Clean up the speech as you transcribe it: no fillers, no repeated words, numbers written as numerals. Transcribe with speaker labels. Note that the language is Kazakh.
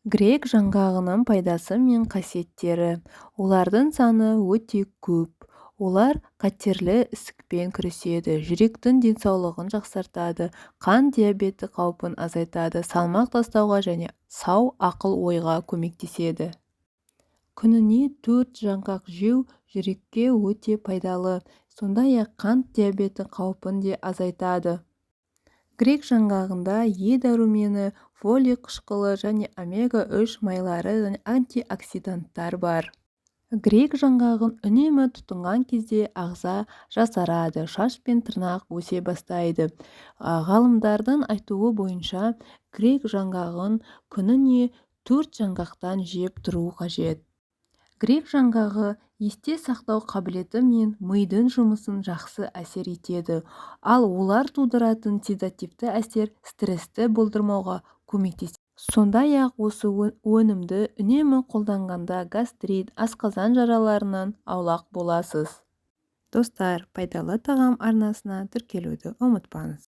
Speaker 1: Грек жаңғағының пайдасы мен қасиеттері. Олардың саны өте көп. Олар қатерлі ісікпен күреседі, жүректің денсаулығын жақсартады, қан диабеті қаупін азайтады, салмақ тастауға және сау ақыл-ойға көмектеседі. Күніне 4 жаңғақ жеу жүрекке өте пайдалы, сондай-ақ қант диабеті қаупін де азайтады. Грек жаңғағында Е дәрумені, фолий қышқылы және омега-3 майлары және антиоксиданттар бар. Грек жаңғағын үнемі тұтынған кезде ағза жасарады, шаш пен тырнақ өсе бастайды. Ғалымдардың айтуы бойынша, грек жаңғағын күніне 4 жаңғақтан жеп тұру қажет. Грек жаңғағы есте сақтау қабілеті мен мидың жұмысын жақсы әсер етеді, ал олар тудыратын седативті әсер стрессті болдырмауға көмектеседі. Сондай-ақ осы өнімді үнемі қолданғанда гастрит, асқазан жараларынан аулақ боласыз. Достар, пайдалы тағам арнасына тіркелуді ұмытпаңыз.